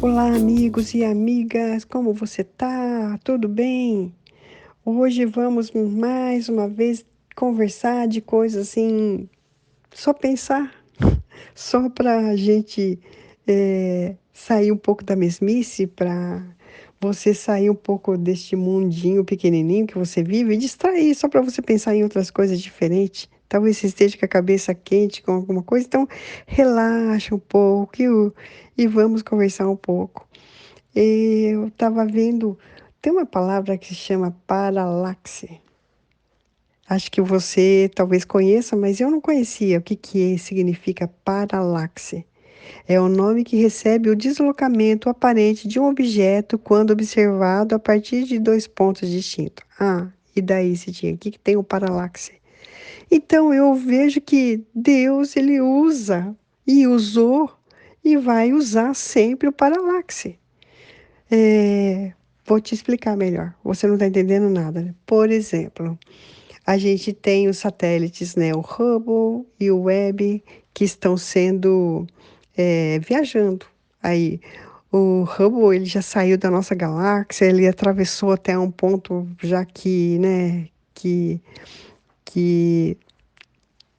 Olá, amigos e amigas, como você tá? Tudo bem? Hoje vamos mais uma vez conversar de coisas assim, só pensar, só para a gente sair um pouco da mesmice, para você sair um pouco deste mundinho pequenininho que você vive e distrair, só para você pensar em outras coisas diferentes. Talvez você esteja com a cabeça quente com alguma coisa, então relaxa um pouco e vamos conversar um pouco. Eu estava vendo, tem uma palavra que se chama paralaxe. Acho que você talvez conheça, mas eu não conhecia. O que significa paralaxe? É o nome que recebe o deslocamento aparente de um objeto quando observado a partir de dois pontos distintos. Ah, e daí, Cidinha, o que tem o paralaxe? Então eu vejo que Deus ele usa e usou e vai usar sempre o paralaxe. É, vou te explicar melhor. Você não está entendendo nada, né? Por exemplo, a gente tem os satélites, né? O Hubble e o Webb, que estão sendo viajando. Aí, o Hubble, ele já saiu da nossa galáxia, ele atravessou até um ponto já que, né? Que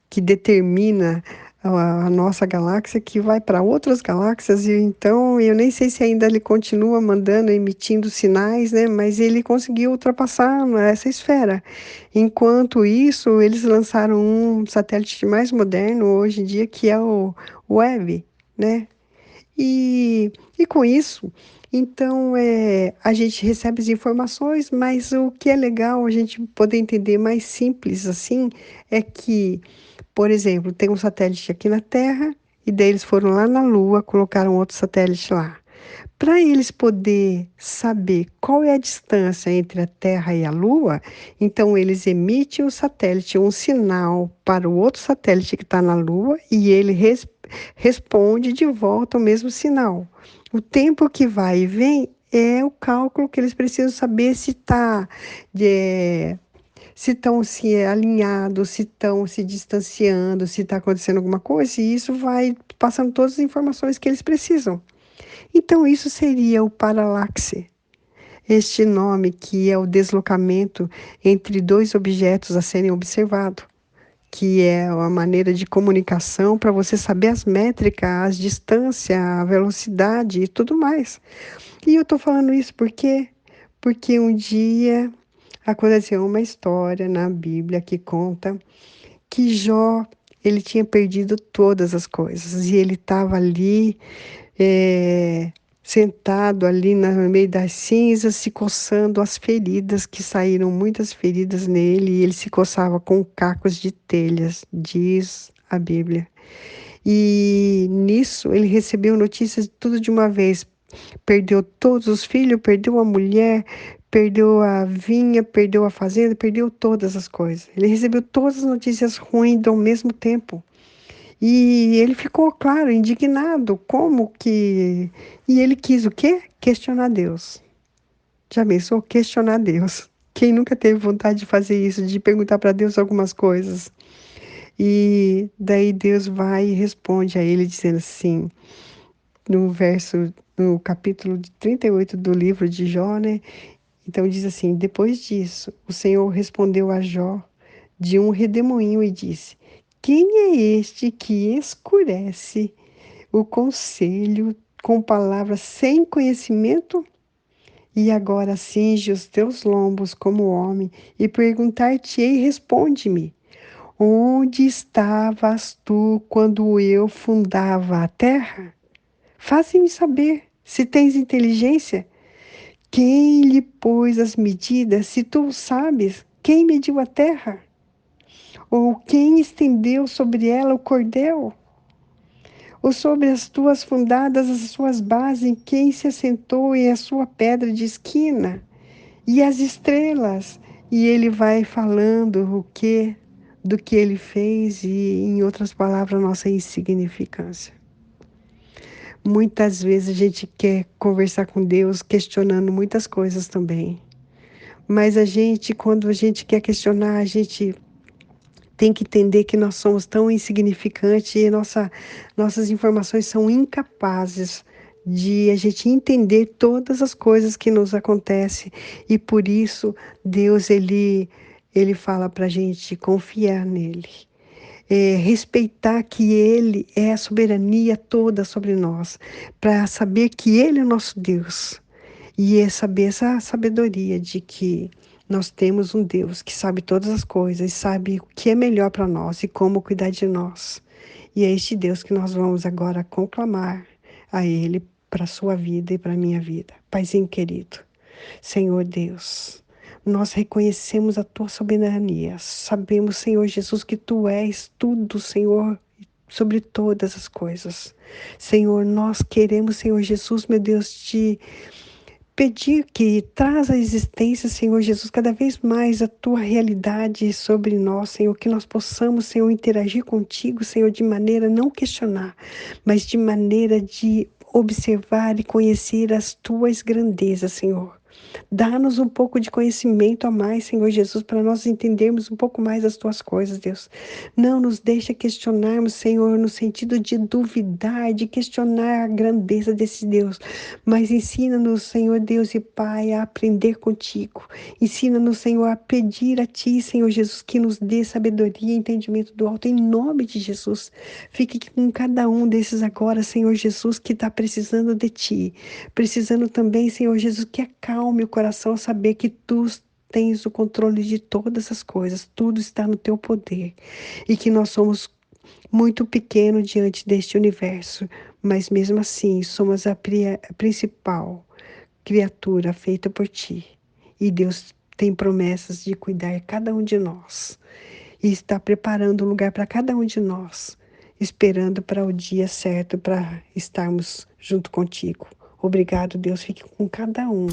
que determina a nossa galáxia, que vai para outras galáxias, e então eu nem sei se ainda ele continua mandando, emitindo sinais, né? Mas ele conseguiu ultrapassar essa esfera. Enquanto isso, eles lançaram um satélite mais moderno hoje em dia, que é o Webb, né? E com isso, então, a gente recebe as informações, mas o que é legal a gente poder entender mais simples assim, é que, por exemplo, tem um satélite aqui na Terra, e daí eles foram lá na Lua, colocaram outro satélite lá. Para eles poder saber qual é a distância entre a Terra e a Lua, então eles emitem o satélite, um sinal para o outro satélite que está na Lua, e ele responde de volta o mesmo sinal. O tempo que vai e vem é o cálculo que eles precisam saber se estão se alinhados, se estão se distanciando, se está acontecendo alguma coisa, e isso vai passando todas as informações que eles precisam. Então, isso seria o paralaxe, este nome que é o deslocamento entre dois objetos a serem observados, que é uma maneira de comunicação para você saber as métricas, as distâncias, a velocidade e tudo mais. E eu estou falando isso porque um dia aconteceu uma história na Bíblia que conta que Jó, ele tinha perdido todas as coisas e ele estava ali é, sentado ali no meio das cinzas, se coçando as feridas, que saíram muitas feridas nele, e ele se coçava com cacos de telhas, diz a Bíblia. E nisso ele recebeu notícias de tudo de uma vez. Perdeu todos os filhos, perdeu a mulher, perdeu a vinha, perdeu a fazenda, perdeu todas as coisas. Ele recebeu todas as notícias ruins ao mesmo tempo. E ele ficou, claro, indignado. Como que. E ele quis o quê? Questionar Deus. Já pensou? Questionar Deus. Quem nunca teve vontade de fazer isso, de perguntar para Deus algumas coisas? E daí Deus vai e responde a ele, dizendo assim, no capítulo 38 do livro de Jó, né? Então diz assim: depois disso, o Senhor respondeu a Jó de um redemoinho e disse: quem é este que escurece o conselho com palavras sem conhecimento? E agora cinge os teus lombos como homem, e perguntar-te-ei, responde-me: onde estavas tu quando eu fundava a terra? Faze-me saber, se tens inteligência, quem lhe pôs as medidas, se tu sabes, quem mediu a terra? Ou quem estendeu sobre ela o cordel? Ou sobre as tuas fundadas as suas bases, em quem se assentou em a sua pedra de esquina? E as estrelas? E ele vai falando do que ele fez e, em outras palavras, nossa insignificância. Muitas vezes a gente quer conversar com Deus questionando muitas coisas também. Mas quando a gente quer questionar, a gente tem que entender que nós somos tão insignificantes e nossas informações são incapazes de a gente entender todas as coisas que nos acontecem. E por isso, Deus, ele fala para a gente confiar nele. Respeitar que Ele é a soberania toda sobre nós, para saber que Ele é o nosso Deus. E é saber essa sabedoria de que nós temos um Deus que sabe todas as coisas, sabe o que é melhor para nós e como cuidar de nós. E é este Deus que nós vamos agora conclamar a Ele para a sua vida e para a minha vida. Paizinho querido, Senhor Deus, nós reconhecemos a tua soberania. Sabemos, Senhor Jesus, que tu és tudo, Senhor, sobre todas as coisas. Senhor, nós queremos, Senhor Jesus, meu Deus, te pedir que traz à existência, Senhor Jesus, cada vez mais a tua realidade sobre nós, Senhor, que nós possamos, Senhor, interagir contigo, Senhor, de maneira não questionar, mas de maneira de observar e conhecer as tuas grandezas, Senhor. Dá-nos um pouco de conhecimento a mais, Senhor Jesus, para nós entendermos um pouco mais as tuas coisas, Deus. Não nos deixa questionarmos, Senhor, no sentido de duvidar, de questionar a grandeza desse Deus, mas ensina-nos, Senhor Deus e Pai, a aprender contigo. Ensina-nos, Senhor, a pedir a Ti, Senhor Jesus, que nos dê sabedoria e entendimento do alto, em nome de Jesus. Fique com cada um desses agora, Senhor Jesus, que está precisando de Ti. Precisando também, Senhor Jesus, que acalme o coração, saber que Tu tens o controle de todas as coisas, tudo está no Teu poder e que nós somos muito pequenos diante deste universo, mas mesmo assim somos a principal criatura feita por Ti. E Deus tem promessas de cuidar de cada um de nós e está preparando um lugar para cada um de nós, esperando para o dia certo para estarmos junto contigo. Obrigado, Deus, fique com cada um.